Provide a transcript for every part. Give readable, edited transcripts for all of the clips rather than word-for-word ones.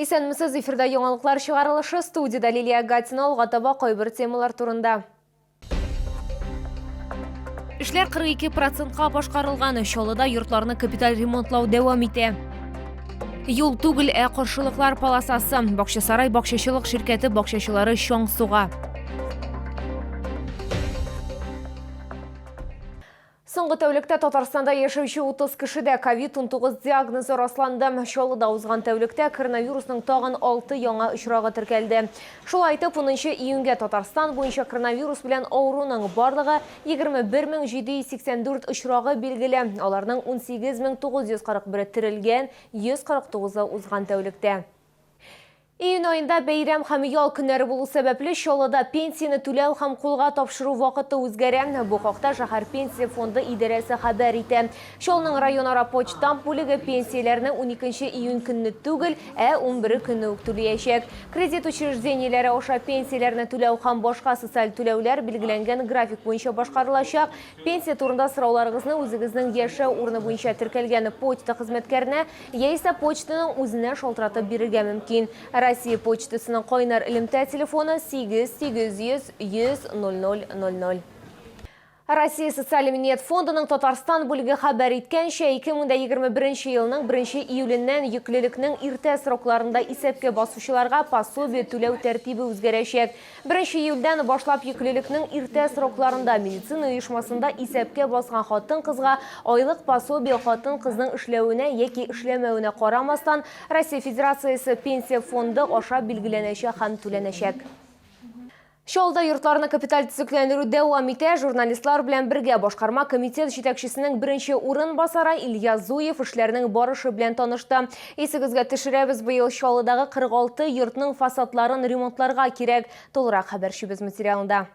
Исәнмесез, эфирда яңалыклар чыгарылышы, студияда Лилия Гатина, алгатаба кайбер темалар турында. Эшләр 42%-ка башкарылган, Чаллыда йортларны капиталь ремонтлау дәвам итә. Юл түгел, каршылыклар полосасы. Бакчасарай бакчачылык ширкәте бакчачылары чоң суга. Соңгы тәүлектә Татарстанда яшәүче 30 кешедә COVID-19 диагнозы расланды. Чаллыда узган тәүлектә коронавирусның тагын 6 яңа очрагы теркәлде. Шулай итеп, 10 июньгә Татарстан буенча коронавирус белән авыруның барлыгы 21784 очрагы билгеле. Аларның 18941 терелгән, 149-ы узган тәүлектә. Июнь айында бәйрәм һәм ял көннәре булу сәбәпле Чаллыда пенсияны түләү һәм кулга тапшыру вакыты үзгәрә. Бу хакта шәһәр пенсия фонды идарәсе хәбәр итә. Чаллының районара почтамт бүлеге пенсияләрне 12 июнь көнне түгел, 11 көнне үк түләячәк. Кредит учреждениеләре аша пенсияләрне түләү һәм башка социаль түләүләр билгеләнгән график буенча башкарылачак. Пенсия турында сорауларыгызны үзегезнең яшәү урыны буенча теркәлгән почта хезмәткәренә яисә почтаның үзенә шалтыратып бирергә мөмкин. Россия почтасының кайнар элемтә телефоны 8800 100 0000. Россия социаль минет фондының Татарстан бүлеге хәбәр иткәнчә, 2021 елның 1 июленнән йөклелекнең иртә срокларында исәпкә басучыларга пособие түләү тәртибе үзгәрәчәк. 1 июльдән башлап йөклелекнең иртә срокларында медицина оешмасында исәпкә баскан хатын-кызга айлык пособие хатын-кызның эшләвенә яки эшләмәвенә карамастан Россия Федерациясе пенсия фонды аша билгеләнәчәк һәм түләнәчәк. Чаллыда йортларны капиталь төзекләндерү дәвам итә. Журналистлар белән бергә башкарма комитет җитәкчесенең беренче урынбасары Илья Зуев эшләрнең барышы белән танышты. Исегезгә төшерәбез, быел Чаллыдагы 46 йортның фасадларын ремонтларга кирәк. Толырак хәбәрчебез материалында.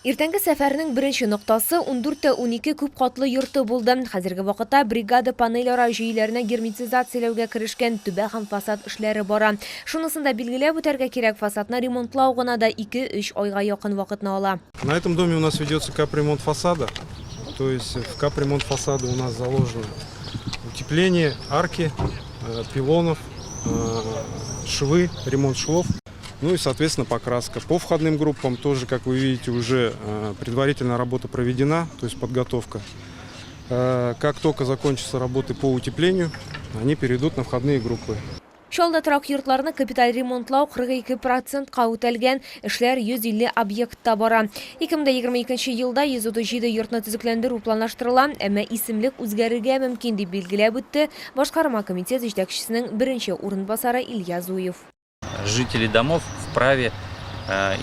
Иртәнге сәфәрнең беренче ноктасы 14-12 күп катлы йорты булды. Хәзерге вакытта бригада панельара җыйларына герметизацияләүгә керешкән, түбә һәм фасад эшләре бара. Шунысында билгеләп үтәргә кирәк, фасадны ремонтлау гына да 2-3 айга якын вакытны ала. На этом доме у нас ведется капремонт фасада. То есть в капремонт фасада у нас заложено утепление, арки, пилонов, швы, ремонт швов. Ну и, соответственно, покраска. По входным группам тоже, как вы видите, уже предварительная работа проведена, то есть подготовка. Как только закончатся работы по утеплению, они перейдут на входные группы. Чаллыда торак йортларны капиталь ремонтлау 42%-ка үтәлгән, эшләр 150 объектта бара. 2022 елда 137 йортны төзекләндерү планлаштырыла, әмма исемлек үзгәрергә мөмкин дип билгеләп үтте башкарма комитет җитәкчесенең беренче урынбасары Илья Зуев. Жители домов вправе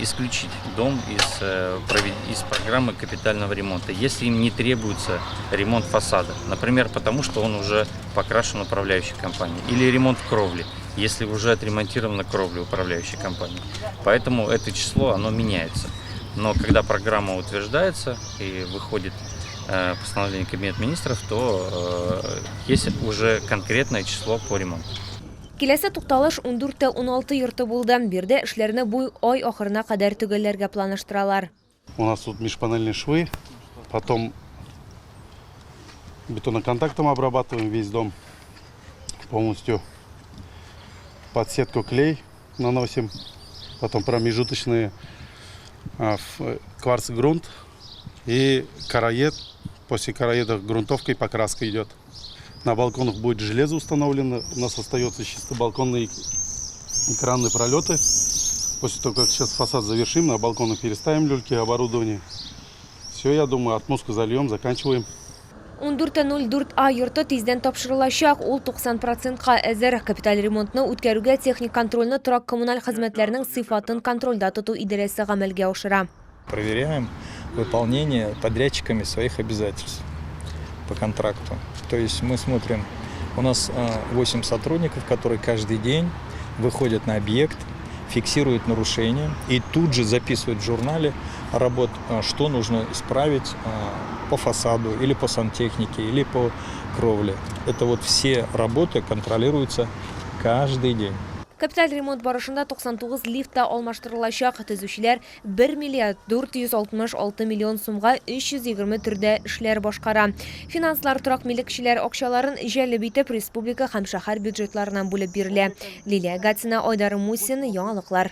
исключить дом из программы капитального ремонта, если им не требуется ремонт фасада. Например, потому что он уже покрашен управляющей компанией. Или ремонт кровли, если уже отремонтирована кровля управляющей компании. Поэтому это число, оно меняется. Но когда программа утверждается и выходит постановление Кабинета министров, то есть уже конкретное число по ремонту. Киләсе тукталыш 14-16 йорты булды. Бирдә эшләрне бу ай ахырына кадәр төгәлләргә планлаштыралар. У нас тут межпанельные швы, потом бетоноконтактом обрабатываем весь дом полностью. Под сетку клей наносим, потом промежуточные кварц-грунт и караед. После караеда грунтовка и покраска идет. На балконах будет железо установлено. У нас остается чисто балконные экранные пролеты. После того, как сейчас фасад завершим, на балконах переставим люльки, оборудование. Все, я думаю, отмостку зальем, заканчиваем. 14.04 йорты тиздән тапшырылачак. Ул 90%-ка әзер. Капиталь ремонтны үткәрүгә техник контрольны торак коммуналь хезмәтләрнең сыйфатын контрольда тоту идарәсе гамәлгә ашыра. Проверяем выполнение подрядчиками своих обязательств по контракту. То есть мы смотрим, у нас 8 сотрудников, которые каждый день выходят на объект, фиксируют нарушения и тут же записывают в журнале работ, что нужно исправить по фасаду или по сантехнике или по кровле. Это вот все работы контролируются каждый день. Капиталь ремонт барышында 99 лифтта алмаштырылачак. Төзүчеләр 1 миллиард 466 миллион сумга 320 түрдә эшләр башкара. Финанслар торак милекчеләр акчаларын җәлеп итеп республика һәм шәһәр бюджетларыннан бүлеп бирелә. Лилия Гатина, Айдар Мусин, яңалыклар.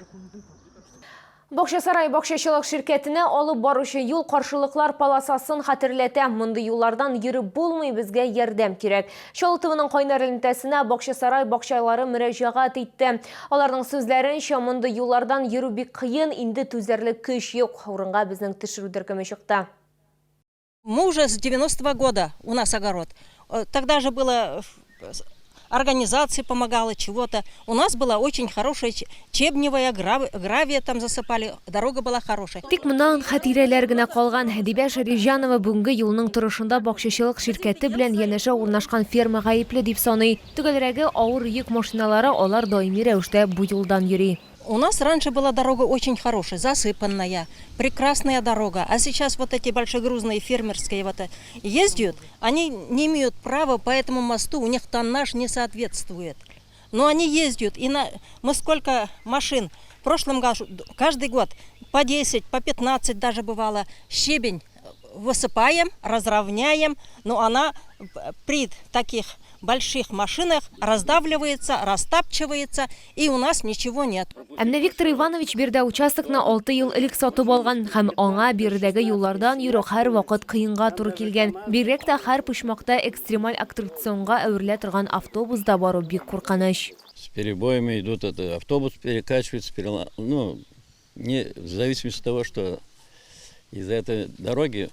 Бакчасарай бакчачылык ширкәтенә алып баручы юл каршылыклар паласасын хәтерләтә. Мондый юллардан йөреп булмый, безгә ярдәм кирәк. Чалытыбының кайнар элемтәсенә Бакчасарай бакчалары мөрәҗәгать итте. Аларның сүзләренчә, мондый юллардан йөрү бик кыен, инде түзәрлек көч юк. Урынга безнең төшерү төркеме чыкты. Мы уже с 90-го года у нас огород. Тогда же было организации помогала чего-то. У нас была очень хорошая чебневая, гравия там засыпали, дорога была хорошая. Тик моннан хатирәләр генә калган. Хәдибә Шәрифҗанова бүгенге юлның торышында бакчачылык ширкәте белән янәшә урнашкан ферма гаепле дип саный. Түгелрәге авыр йөк машиналары алар даими рәвештә бу юлдан йөри. У нас раньше была дорога очень хорошая, засыпанная, прекрасная дорога. А сейчас вот эти большегрузные фермерские ездят, они не имеют права по этому мосту, у них тоннаж не соответствует. Но они ездят, и мы сколько машин, в прошлом году, каждый год по 10, по 15 даже бывало, щебень высыпаем, разровняем, но она при таких больших машинах раздавливается, растапчивается, и у нас ничего нет. Әмне Виктор Иванович бирдә участокны 6 ел элек сатып алган һәм аңа биредәге юллардан йөрү һәр вакыт кыенга туры килгән. Бигрәк тә һәр почмакта экстремаль аттракционга әверелә торган автобуста бару бик куркыныч. С перебоями идут, это автобус перекачивается, не в зависимости от того, что из-за этой дороги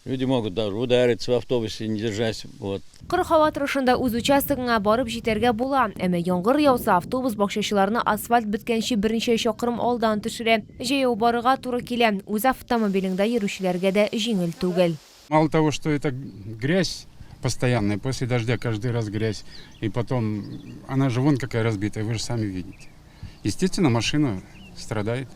люди могут даже удариться в автобусе, не держась. Вот. Кыр һава торышында үз участогына барып җитәргә була. Әмма яңгыр яуса, автобус бакчачыларны асфальт беткәнче берничә чакрым алдан төшерә. Җәяү барырга туры килә. Үз автомобилендә йөрүчеләргә дә җиңел түгел. Мало того, что это грязь постоянная, после дождя каждый раз грязь, и потом она же вон какая разбитая, вы же сами видите. Естественно, машина страдает.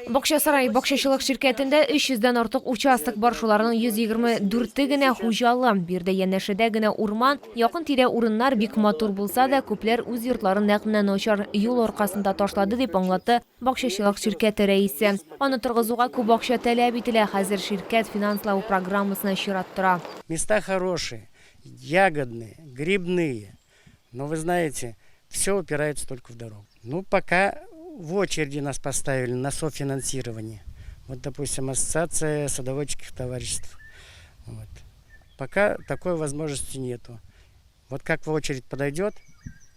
Бакчасарай бакчачылык ширкәтендә 300-дән артык участок бар, шуларның 124 генә хуҗалы. Бирдә янәшәдә генә урман, якын тирә урыннар бик матур булса да, күпләр үз йортларын нәкъ начар юл аркасында ташлады дип аңлатты бакчачылык ширкәте рәисе. Аны торгызуга күп акча таләп ителә, хәзер ширкәт финанслау программасына чират тора. Места хорошие, ягодные, грибные, но вы знаете, все упирается только в дорогу. Ну, пока в очереди нас поставили на софинансирование. Вот, допустим, ассоциация садоводческих товариществ. Вот. Пока такой возможности нету. Вот как в очередь подойдет,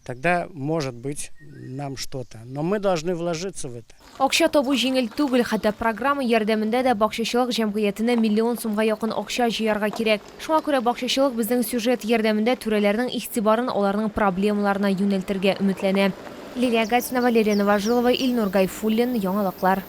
тогда может быть нам что-то. Но мы должны вложиться в это. Акча табу җиңел түгел, хәтта программа ярдәмендә дә бакчачылык җәмгыятенә миллион сумга якын акча җыярга кирәк. Шуңа күрә бакчачылык безнең сюжет ярдәмендә түрәләрнең игътибарын аларның проблемаларына юнәлтергә өметләнә. Лилия Гатина, Валерия Новожилова, Илнур Гайфуллин, яңалыклар.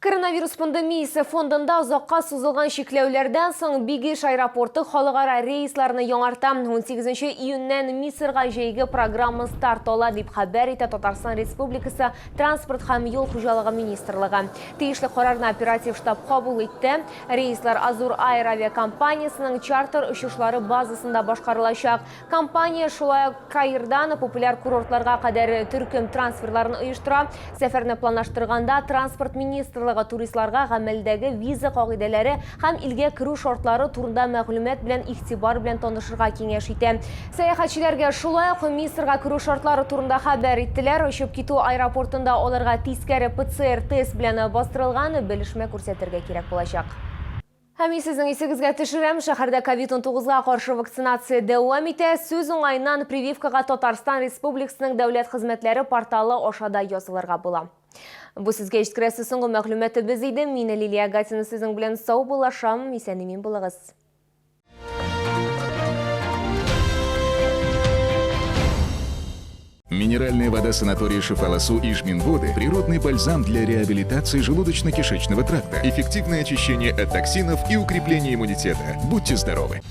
Коронавирус пандемиясе фондында озакка сузылган чикләүләрдән соң Бигиш аэропорты халыкара рейсларны яңарта. 18 июньнән Мисырга җәйге программа старт ала дип хәбәр итә Татарстан Республикасы транспорт һәм юл хуҗалыгы министрлыгы. Тиешле карарны оператив штаб кабул итте. Рейслар Азур Air авиакомпаниясының чартер очышлары базасында башкарылачак. Компания шулай Каирдан популяр курортларга кадәр төркем трансферларын оештыра. Сәфәрне планлаштырганда транспорт министрлыгы туристларга гамәлдәге виза кагыйдәләре һәм илгә керү шартлары турында мәгълүмат белән игътибар белән танышырга киңәш итә. Сәяхәтчеләргә шулай ук Мисырга керү шартлары турында хәбәр иттеләр. Очып китү аэропортында аларга тискәре ПЦР тест белән бастырылган белешмә күрсәтергә кирәк булачак. Һәм сезнең исегезгә төшерәм, шәһәрдә COVID-19-га каршы вакцинация дәвам итә. Сүз уңайыннан прививкага Татарстан Республикасының дәүләт хезмәтләре порталы ашада язылырга була. Бу сезгә җиткерәсе соңгы мәгълүматыбыз иде. Мин Лилия Гатина сезнең белән сау булашам, исән-имин булыгыз. Минеральная вода санатория Шифаласу Ижминводы – природный бальзам для реабилитации желудочно-кишечного тракта, эффективное очищение от токсинов и укрепление иммунитета. Будьте здоровы!